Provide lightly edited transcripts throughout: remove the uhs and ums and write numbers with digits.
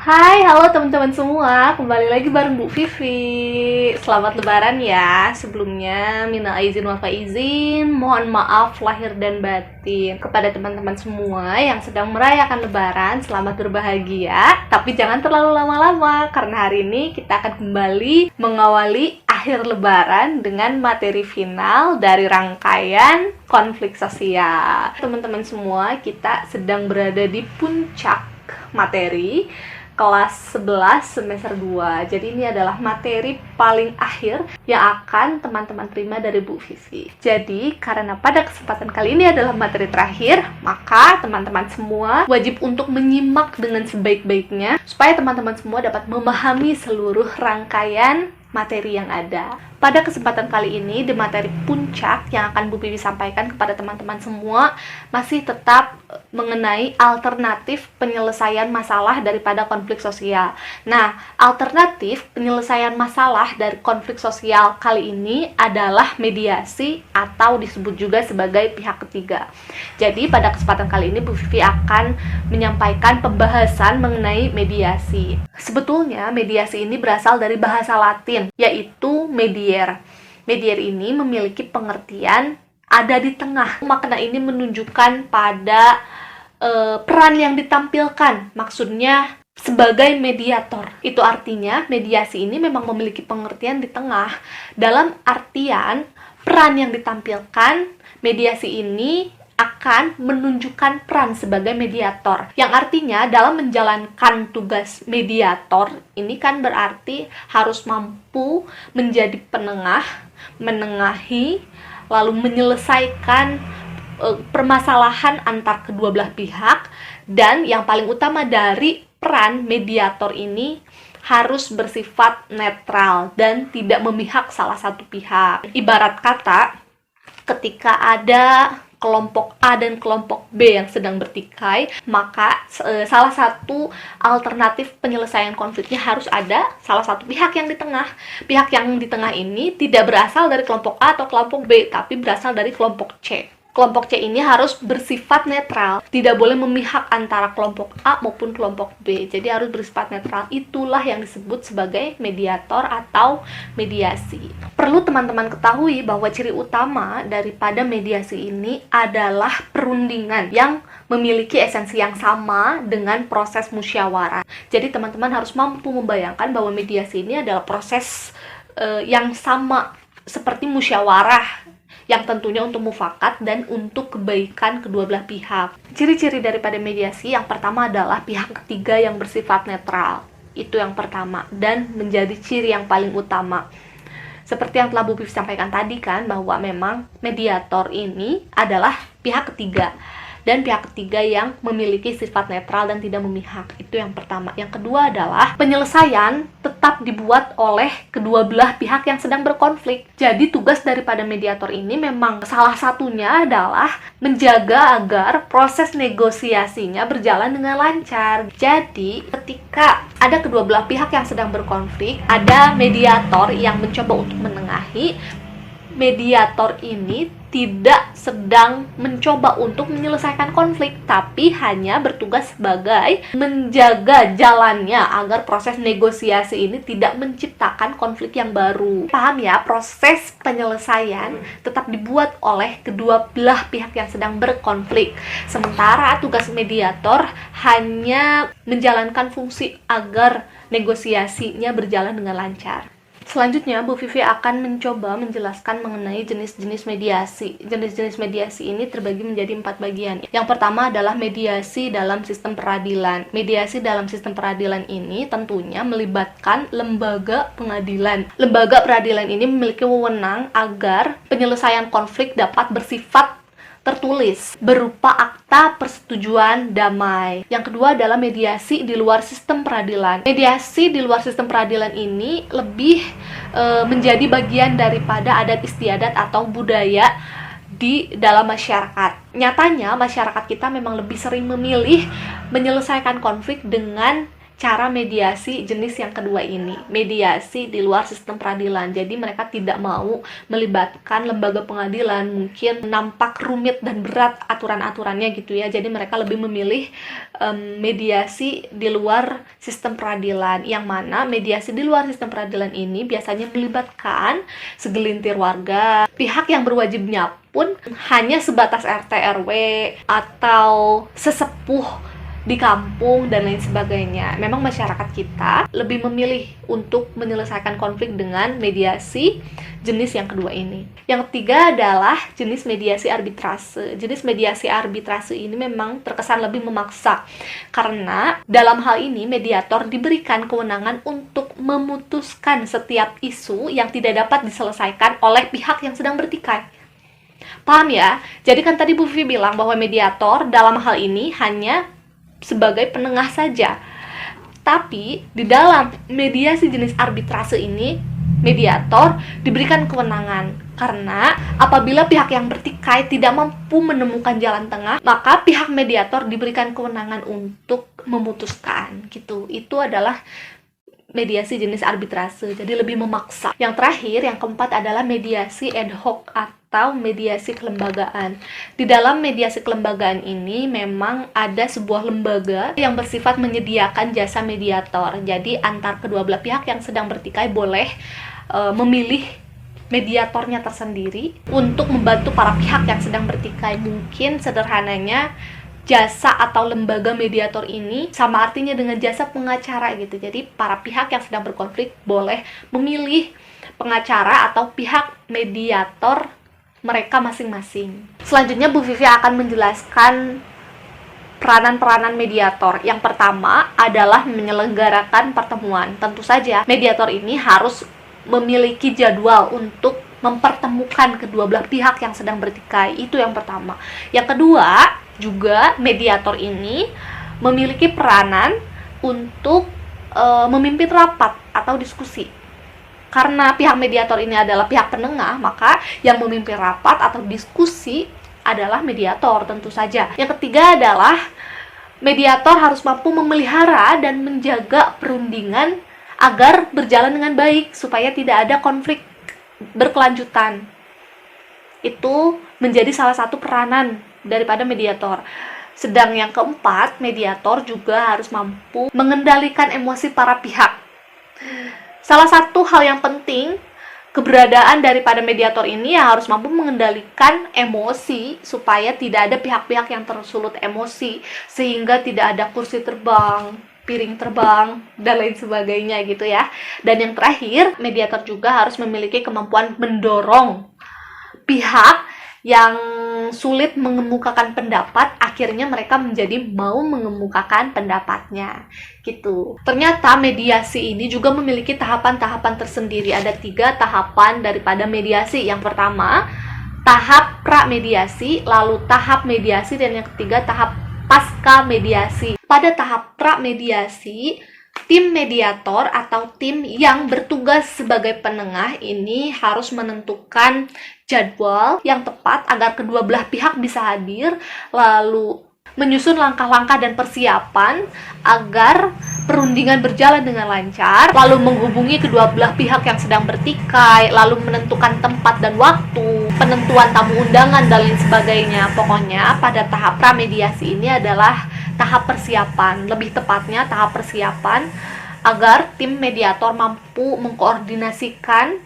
Hai, halo teman-teman semua. Kembali lagi bareng Bu Vivi. Selamat Lebaran ya. Sebelumnya, minal aizin wal faizin. Mohon maaf lahir dan batin kepada teman-teman semua yang sedang merayakan Lebaran. Selamat berbahagia. Tapi jangan terlalu lama-lama karena hari ini kita akan kembali mengawali akhir Lebaran dengan materi final dari rangkaian konflik sosial. Teman-teman semua, kita sedang berada di puncak materi kelas 11 semester 2. Jadi ini adalah materi paling akhir yang akan teman-teman terima dari Bu Vivi. Jadi karena pada kesempatan kali ini adalah materi terakhir, maka teman-teman semua wajib untuk menyimak dengan sebaik-baiknya supaya teman-teman semua dapat memahami seluruh rangkaian materi yang ada. Pada kesempatan kali ini, di materi puncak yang akan Bu Vivi sampaikan kepada teman-teman semua masih tetap mengenai alternatif penyelesaian masalah daripada konflik sosial. Nah, alternatif penyelesaian masalah dari konflik sosial kali ini adalah mediasi atau disebut juga sebagai pihak ketiga. Jadi, pada kesempatan kali ini Bu Vivi akan menyampaikan pembahasan mengenai mediasi. Sebetulnya, mediasi ini berasal dari bahasa Latin, yaitu medier. Medier ini memiliki pengertian ada di tengah. Makna ini menunjukkan pada peran yang ditampilkan, maksudnya sebagai mediator. Itu artinya mediasi ini memang memiliki pengertian di tengah. Dalam artian peran yang ditampilkan, mediasi ini akan menunjukkan peran sebagai mediator. Yang artinya dalam menjalankan tugas mediator ini kan berarti harus mampu menjadi penengah, menengahi, lalu menyelesaikan permasalahan antar kedua belah pihak, dan yang paling utama dari peran mediator ini harus bersifat netral dan tidak memihak salah satu pihak. Ibarat kata, ketika ada kelompok A dan kelompok B yang sedang bertikai, maka salah satu alternatif penyelesaian konfliknya harus ada salah satu pihak yang di tengah. Pihak yang di tengah ini tidak berasal dari kelompok A atau kelompok B, tapi berasal dari kelompok C. Kelompok C ini harus bersifat netral, tidak boleh memihak antara kelompok A maupun kelompok B. Jadi harus bersifat netral. Itulah yang disebut sebagai mediator atau mediasi. Perlu teman-teman ketahui bahwa ciri utama daripada mediasi ini adalah perundingan yang memiliki esensi yang sama dengan proses musyawarah. Jadi teman-teman harus mampu membayangkan bahwa mediasi ini adalah proses yang sama seperti musyawarah, yang tentunya untuk mufakat dan untuk kebaikan kedua belah pihak. Ciri-ciri daripada mediasi yang pertama adalah pihak ketiga yang bersifat netral. Itu yang pertama dan menjadi ciri yang paling utama. Seperti yang telah Bu Vivi sampaikan tadi kan, bahwa memang mediator ini adalah pihak ketiga. Dan pihak ketiga yang memiliki sifat netral dan tidak memihak. Itu yang pertama. Yang kedua adalah penyelesaian tetap dibuat oleh kedua belah pihak yang sedang berkonflik. Jadi tugas daripada mediator ini memang salah satunya adalah menjaga agar proses negosiasinya berjalan dengan lancar. Jadi ketika ada kedua belah pihak yang sedang berkonflik, ada mediator yang mencoba untuk menengahi. Mediator ini tidak sedang mencoba untuk menyelesaikan konflik, tapi hanya bertugas sebagai menjaga jalannya agar proses negosiasi ini tidak menciptakan konflik yang baru. Paham ya? Proses penyelesaian tetap dibuat oleh kedua belah pihak yang sedang berkonflik. Sementara tugas mediator hanya menjalankan fungsi agar negosiasinya berjalan dengan lancar. Selanjutnya, Bu Vivi akan mencoba menjelaskan mengenai jenis-jenis mediasi. Jenis-jenis mediasi ini terbagi menjadi 4 bagian. Yang pertama adalah mediasi dalam sistem peradilan. Mediasi dalam sistem peradilan ini tentunya melibatkan lembaga pengadilan. Lembaga peradilan ini memiliki wewenang agar penyelesaian konflik dapat bersifat tertulis berupa akta persetujuan damai. Yang kedua adalah mediasi di luar sistem peradilan. Mediasi di luar sistem peradilan ini lebih menjadi bagian daripada adat istiadat atau budaya di dalam masyarakat. Nyatanya masyarakat kita memang lebih sering memilih menyelesaikan konflik dengan cara mediasi jenis yang kedua ini, mediasi di luar sistem peradilan. Jadi mereka tidak mau melibatkan lembaga pengadilan, mungkin nampak rumit dan berat aturan-aturannya gitu ya. Jadi mereka lebih memilih mediasi di luar sistem peradilan, yang mana mediasi di luar sistem peradilan ini biasanya melibatkan segelintir warga. Pihak yang berwajibnya pun hanya sebatas RT RW atau sesepuh di kampung dan lain sebagainya. Memang masyarakat kita lebih memilih untuk menyelesaikan konflik dengan mediasi jenis yang kedua ini. Yang ketiga adalah jenis mediasi arbitrase. Jenis mediasi arbitrase ini memang terkesan lebih memaksa, karena dalam hal ini mediator diberikan kewenangan untuk memutuskan setiap isu yang tidak dapat diselesaikan oleh pihak yang sedang bertikai. Paham ya? Jadi kan tadi Bu Vivi bilang bahwa mediator dalam hal ini hanya sebagai penengah saja. Tapi di dalam mediasi jenis arbitrase ini, mediator diberikan kewenangan, karena apabila pihak yang bertikai tidak mampu menemukan jalan tengah, maka pihak mediator diberikan kewenangan untuk memutuskan gitu. Itu adalah mediasi jenis arbitrase, jadi lebih memaksa. Yang terakhir, yang keempat adalah mediasi ad hoc atau mediasi kelembagaan. Di dalam mediasi kelembagaan ini memang ada sebuah lembaga yang bersifat menyediakan jasa mediator. Jadi antar kedua belah pihak yang sedang bertikai boleh memilih mediatornya tersendiri untuk membantu para pihak yang sedang bertikai. Mungkin sederhananya jasa atau lembaga mediator ini sama artinya dengan jasa pengacara gitu. Jadi para pihak yang sedang berkonflik boleh memilih pengacara atau pihak mediator mereka masing-masing. Selanjutnya Bu Vivi akan menjelaskan peranan-peranan mediator. Yang pertama adalah menyelenggarakan pertemuan. Tentu saja mediator ini harus memiliki jadwal untuk mempertemukan kedua belah pihak yang sedang bertikai. Itu yang pertama. Yang kedua, juga mediator ini memiliki peranan untuk memimpin rapat atau diskusi. Karena pihak mediator ini adalah pihak penengah, maka yang memimpin rapat atau diskusi adalah mediator tentu saja. Yang ketiga adalah mediator harus mampu memelihara dan menjaga perundingan agar berjalan dengan baik supaya tidak ada konflik berkelanjutan. Itu menjadi salah satu peranan daripada mediator. Sedang yang keempat, mediator juga harus mampu mengendalikan emosi para pihak. Salah satu hal yang penting keberadaan daripada mediator ini harus mampu mengendalikan emosi supaya tidak ada pihak-pihak yang tersulut emosi, sehingga tidak ada kursi terbang, piring terbang, dan lain sebagainya gitu ya. Dan yang terakhir, mediator juga harus memiliki kemampuan mendorong pihak yang sulit mengemukakan pendapat, akhirnya mereka menjadi mau mengemukakan pendapatnya gitu. Ternyata mediasi ini juga memiliki tahapan-tahapan tersendiri. Ada 3 tahapan daripada mediasi. Yang pertama, tahap pra-mediasi, lalu tahap mediasi, dan yang ketiga tahap pasca mediasi. Pada tahap pra-mediasi, tim mediator atau tim yang bertugas sebagai penengah ini harus menentukan jadwal yang tepat agar kedua belah pihak bisa hadir, lalu menyusun langkah-langkah dan persiapan agar perundingan berjalan dengan lancar, lalu menghubungi kedua belah pihak yang sedang bertikai, lalu menentukan tempat dan waktu, penentuan tamu undangan, dan lain sebagainya. Pokoknya pada tahap pra-mediasi ini adalah tahap persiapan, lebih tepatnya tahap persiapan agar tim mediator mampu mengkoordinasikan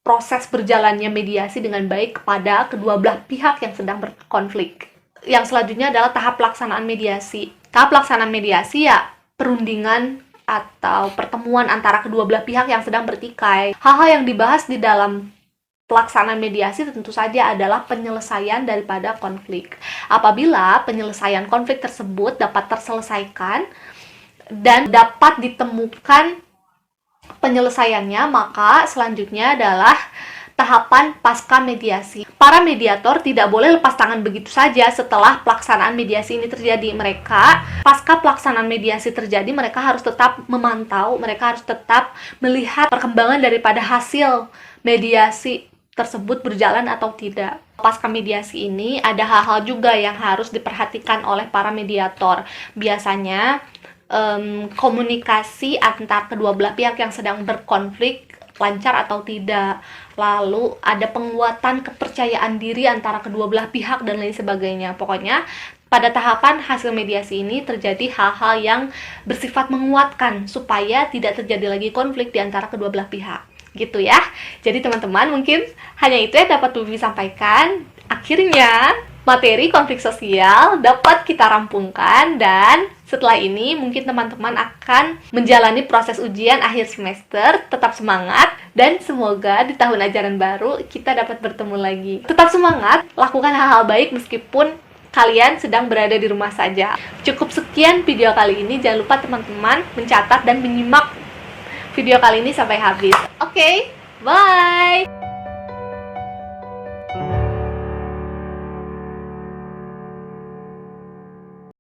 proses berjalannya mediasi dengan baik kepada kedua belah pihak yang sedang berkonflik. Yang selanjutnya adalah tahap pelaksanaan mediasi. Tahap pelaksanaan mediasi ya perundingan atau pertemuan antara kedua belah pihak yang sedang bertikai. Hal-hal yang dibahas di dalam pelaksanaan mediasi tentu saja adalah penyelesaian daripada konflik. Apabila penyelesaian konflik tersebut dapat terselesaikan dan dapat ditemukan penyelesaiannya, maka selanjutnya adalah tahapan pasca mediasi. Para mediator tidak boleh lepas tangan begitu saja setelah pelaksanaan mediasi ini terjadi. Mereka, pasca pelaksanaan mediasi terjadi, mereka harus tetap memantau, mereka harus tetap melihat perkembangan daripada hasil mediasi tersebut berjalan atau tidak. Pasca mediasi ini ada hal-hal juga yang harus diperhatikan oleh para mediator. Biasanya komunikasi antar kedua belah pihak yang sedang berkonflik lancar atau tidak. Lalu ada penguatan kepercayaan diri antara kedua belah pihak dan lain sebagainya. Pokoknya pada tahapan hasil mediasi ini terjadi hal-hal yang bersifat menguatkan supaya tidak terjadi lagi konflik di antara kedua belah pihak. Gitu ya. Jadi teman-teman, mungkin hanya itu yang dapat Vivi sampaikan. Akhirnya materi konflik sosial dapat kita rampungkan, dan setelah ini mungkin teman-teman akan menjalani proses ujian akhir semester. Tetap semangat, dan semoga di tahun ajaran baru kita dapat bertemu lagi. Tetap semangat, lakukan hal-hal baik meskipun kalian sedang berada di rumah saja. Cukup sekian video kali ini. Jangan lupa teman-teman mencatat dan menyimak video kali ini sampai habis. Oke, bye!